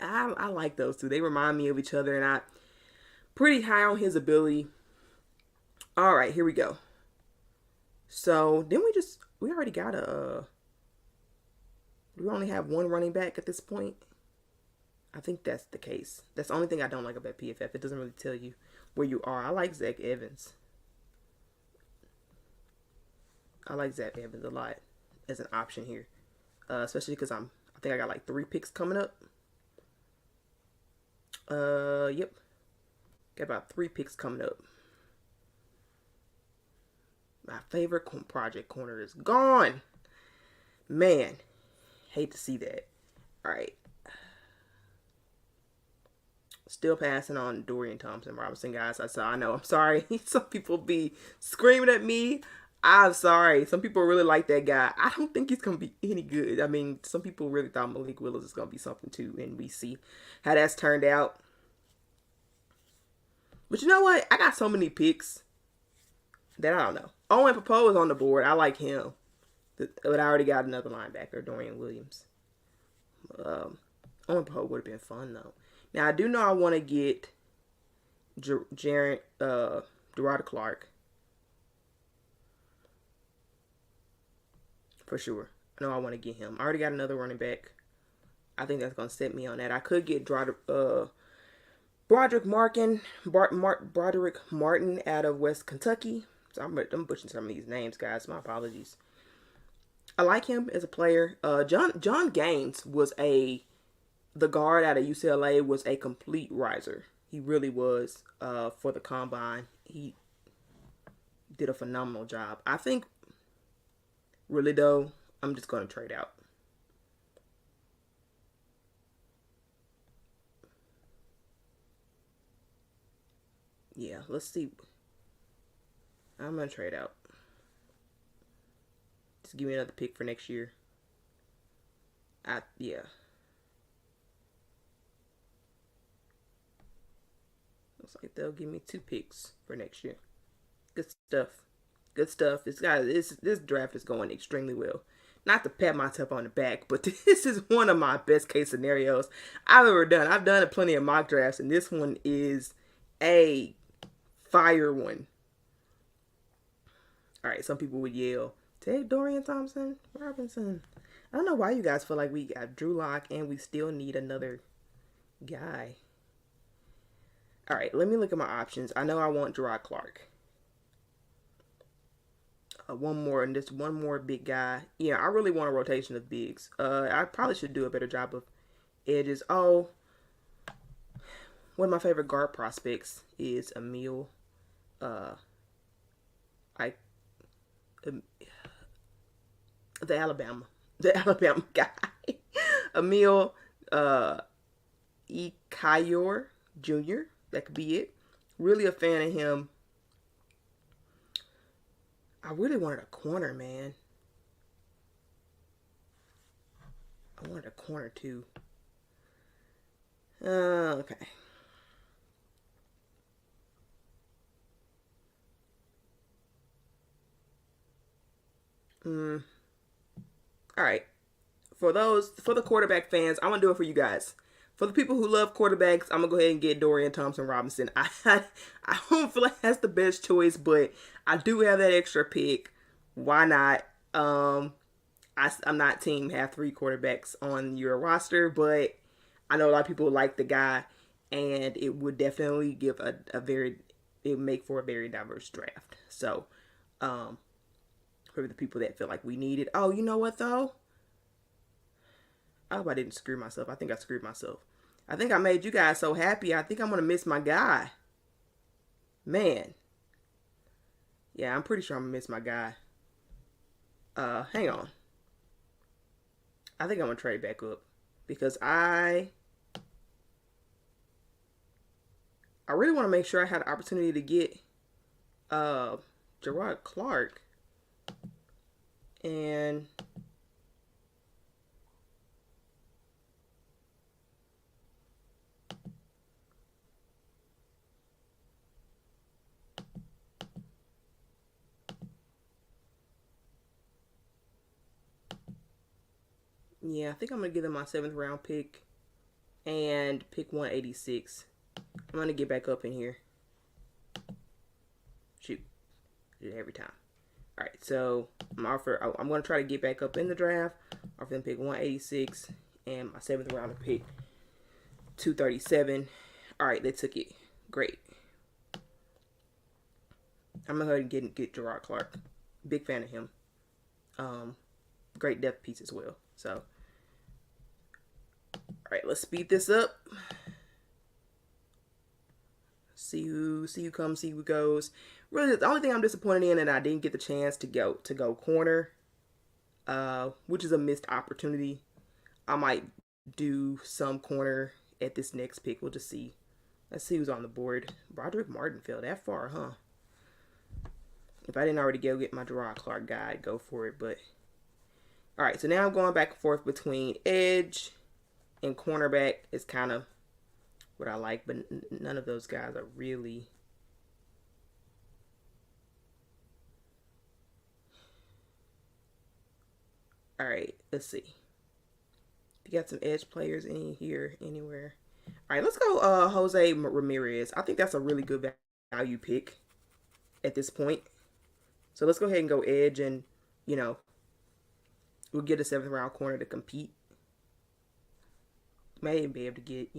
Speaker 1: I like those two. They remind me of each other, and I'm pretty high on his ability. All right, here we go. So then we already got we only have one running back at this point. I think that's the case. That's the only thing I don't like about PFF. It doesn't really tell you where you are. I like Zach Evans. I like Zach Evans a lot as an option here, especially because I think I got like 3 picks coming up. Yep, got about 3 picks coming up. My favorite project corner is gone. Man, hate to see that. All right. Still passing on Dorian Thompson-Robinson, guys. I know. I'm sorry. Some people be screaming at me. I'm sorry. Some people really like that guy. I don't think he's going to be any good. I mean, some people really thought Malik Willis is going to be something too, and we see how that's turned out. But you know what? I got so many picks that I don't know. Owen Popo is on the board. I like him. But I already got another linebacker, Dorian Williams. Owen Popo would have been fun, though. Now, I do know I want to get Gerard Clark. For sure. I know I want to get him. I already got another running back. I think that's going to set me on that. I could get Broderick Martin out of West Kentucky. So I'm butchering some of these names, guys. My apologies. I like him as a player. John Gaines was the guard out of UCLA, was a complete riser. He really was. For the combine, he did a phenomenal job. I think, really though, I'm just going to trade out. Yeah, let's see. I'm going to trade out. Just give me another pick for next year. Yeah. Looks like they'll give me 2 picks for next year. Good stuff. Good stuff. This draft is going extremely well. Not to pat myself on the back, but this is one of my best case scenarios I've ever done. I've done plenty of mock drafts, and this one is a fire one. All right, some people would yell, take Dorian Thompson-Robinson. I don't know why you guys feel like we got Drew Lock and we still need another guy. All right, let me look at my options. I know I want Gerard Clark. One more big guy. Yeah, I really want a rotation of bigs. I probably should do a better job of edges. Oh, one of my favorite guard prospects is Emil. The Alabama guy, Emil Ikayor Jr. That could be it. Really a fan of him. I really wanted a corner, man. I wanted a corner too. Okay. All right. For the quarterback fans, I'm gonna do it for you guys. For the people who love quarterbacks, I'm gonna go ahead and get Dorian Thompson-Robinson. I don't feel like that's the best choice, but I do have that extra pick. Why not? I'm not team have 3 quarterbacks on your roster, but I know a lot of people like the guy, and it would definitely give a very, it would make for a very diverse draft. So, for the people that feel like we need it. Oh, you know what though? I hope I didn't screw myself. I think I screwed myself. I think I made you guys so happy. I think I'm going to miss my guy. Man. Yeah, I'm pretty sure I'm going to miss my guy. Hang on. I think I'm going to trade back up. Because I really want to make sure I had an opportunity to get Gerard Clark. And yeah, I think I'm going to give them my 7th round pick and pick 186. I'm going to get back up in here. Shoot. Do it every time. All right, so I'm going to try to get back up in the draft. Offer them pick 186 and my 7th round to pick 237. All right, they took it. Great. I'm going to go ahead and get Gerard Clark. Big fan of him. Great depth piece as well. So, all right, let's speed this up. See who comes, see who goes. Really, the only thing I'm disappointed in that I didn't get the chance to go corner, which is a missed opportunity. I might do some corner at this next pick. We'll just see. Let's see who's on the board. Broderick Martin fell that far, huh? If I didn't already go get my Gerard Clark guy, I'd go for it. But all right, so now I'm going back and forth between edge and cornerback. It's kind of what I like, but none of those guys are really. All right, let's see. You got some edge players in here anywhere? All right, let's go Jose Ramirez. I think that's a really good value pick at this point. So let's go ahead and go edge, and we'll get a 7th round corner to compete. May be able to get,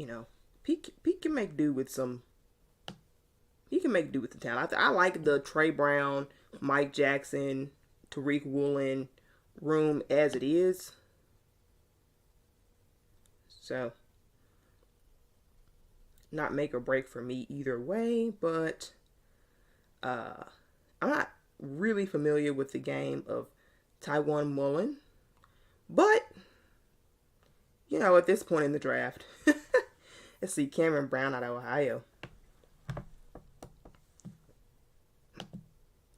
Speaker 1: Pete can make do with some. He can make do with the talent. I like the Trey Brown, Mike Jackson, Tariq Woolen room as it is. So, not make or break for me either way, but I'm not really familiar with the game of Tywone Mullen. But, at this point in the draft, let's see, Cameron Brown out of Ohio.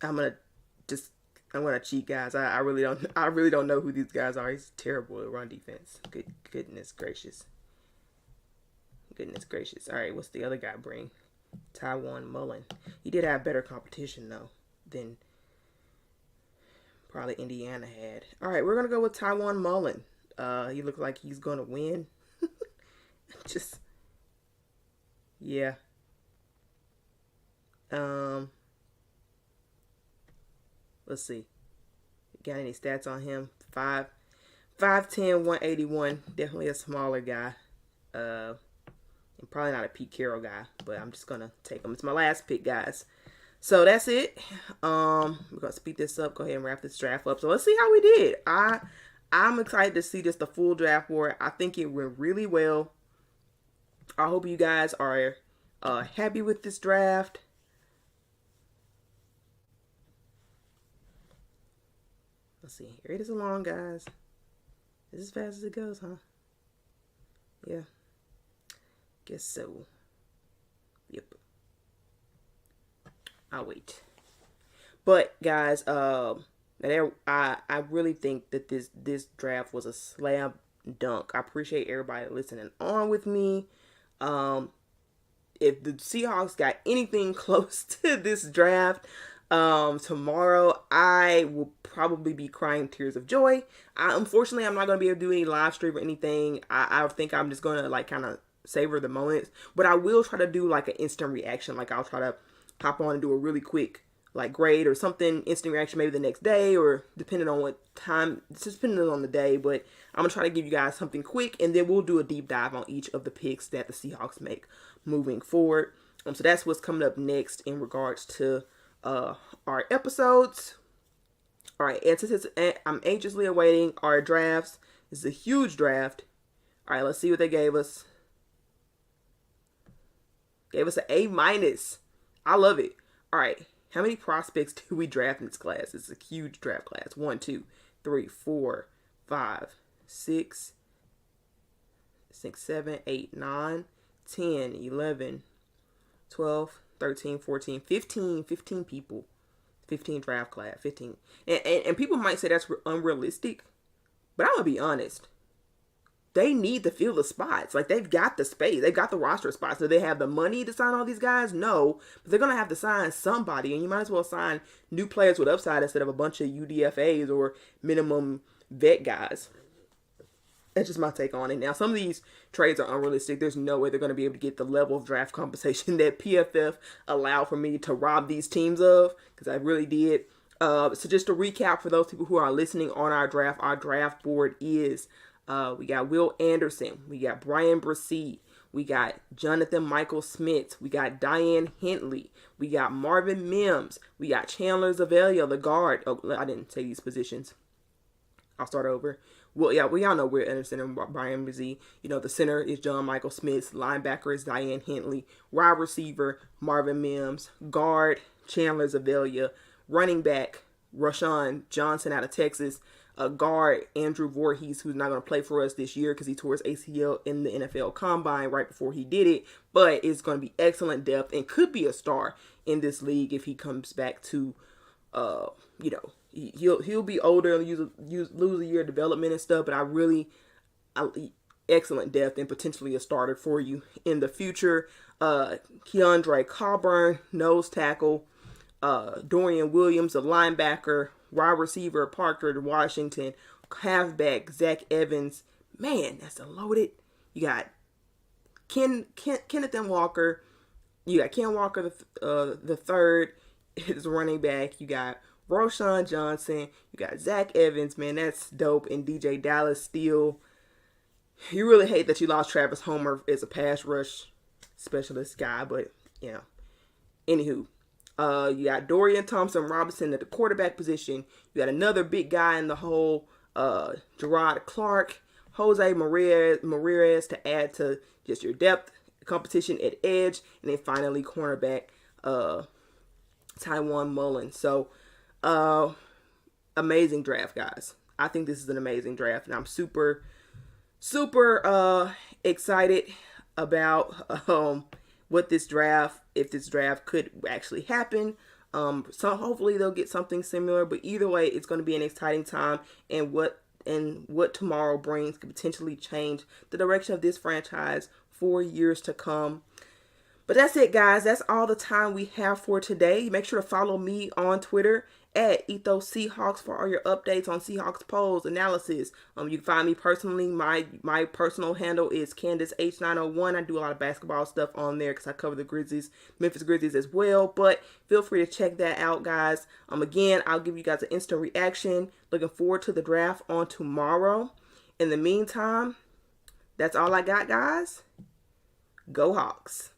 Speaker 1: I'm gonna cheat, guys. I really don't know who these guys are. He's terrible at run defense. Goodness gracious. All right, what's the other guy bring? Tywone Mullen. He did have better competition though than probably Indiana had. All right, we're gonna go with Tywone Mullen. He looks like he's gonna win. Yeah. Let's see. Got any stats on him? 5'10", 181. Definitely a smaller guy. And probably not a Pete Carroll guy, but I'm just gonna take him. It's my last pick, guys. So that's it. We're gonna speed this up. Go ahead and wrap this draft up. So let's see how we did. I'm excited to see just the full draft board. I think it went really well. I hope you guys are happy with this draft. Let's see. Here it is along, guys. Is as fast as it goes, huh? Yeah. Guess so. Yep. I'll wait. But guys, I really think that this draft was a slam dunk. I appreciate everybody listening on with me. If the Seahawks got anything close to this draft, tomorrow I will probably be crying tears of joy. Unfortunately, I'm not going to be able to do any live stream or anything. I think I'm just going to kind of savor the moments. But I will try to do like an instant reaction. Like I'll try to hop on and do a really quick like grade or something, instant reaction maybe the next day, or depending on what time, it's just depending on the day. But I'm gonna try to give you guys something quick, and then we'll do a deep dive on each of the picks that the Seahawks make moving forward. So that's what's coming up next in regards to our episodes. All right, and since I'm anxiously awaiting our drafts. This is a huge draft. All right, let's see what they gave us. Gave us an A-. I love it. All right, how many prospects do we draft in this class? It's a huge draft class. 1, 2, 3, 4, 5, 6, 7, 8, 9, 10, 11, 12, 13, 14, 15 people. 15 draft class, 15. And people might say that's unrealistic, but I'm going to be honest. They need to fill the spots. Like, they've got the space. They've got the roster spots. Do they have the money to sign all these guys? No. But they're going to have to sign somebody. And you might as well sign new players with upside instead of a bunch of UDFAs or minimum vet guys. That's just my take on it. Now, some of these trades are unrealistic. There's no way they're going to be able to get the level of draft compensation that PFF allowed for me to rob these teams of, because I really did. So just to recap for those people who are listening on our draft board is we got Will Anderson, we got Brian Bresee, we got Jonathan Michael Smith, we got Diane Hintley, we got Marvin Mims, we got Chandler Zavelia, the guard. Oh, I didn't say these positions. I'll start over. Well, yeah, we all know Will Anderson and Brian Bresee. You know, the center is John Michael Smith, linebacker is Diane Hintley, wide receiver Marvin Mims, guard Chandler Zavelia, running back Rashawn Johnson out of Texas, guard Andrew Voorhees, who's not going to play for us this year because he tore his ACL in the NFL Combine right before he did it, but is going to be excellent depth and could be a star in this league if he comes back to, he'll be older and lose a year of development and stuff, but excellent depth and potentially a starter for you in the future. Keandre Coburn, nose tackle. Dorian Williams, a linebacker. Wide receiver Parker Washington. Halfback Zach Evans. Man, that's a loaded. You got Kenneth M. Walker. You got Ken Walker the third is running back. You got Rashawn Johnson. You got Zach Evans. Man, that's dope. And DJ Dallas Steele. You really hate that you lost Travis Homer as a pass rush specialist guy, but you know. Anywho. You got Dorian Thompson-Robinson at the quarterback position. You got another big guy in the hole, Gerard Clark, Jose Marirez to add to just your depth competition at edge. And then finally, cornerback, Tywone Mullen. So, amazing draft, guys. I think this is an amazing draft. And I'm super, super excited about what this draft, if this draft could actually happen. So hopefully they'll get something similar, but either way, it's going to be an exciting time, and what tomorrow brings could potentially change the direction of this franchise for years to come. But that's it, guys. That's all the time we have for today. Make sure to follow me on Twitter at Ethos Seahawks for all your updates on Seahawks polls, analysis. You can find me personally. My personal handle is Candace H901. I do a lot of basketball stuff on there because I cover the Grizzlies, Memphis Grizzlies as well. But feel free to check that out, guys. Again, I'll give you guys an instant reaction. Looking forward to the draft on tomorrow. In the meantime, that's all I got, guys. Go Hawks.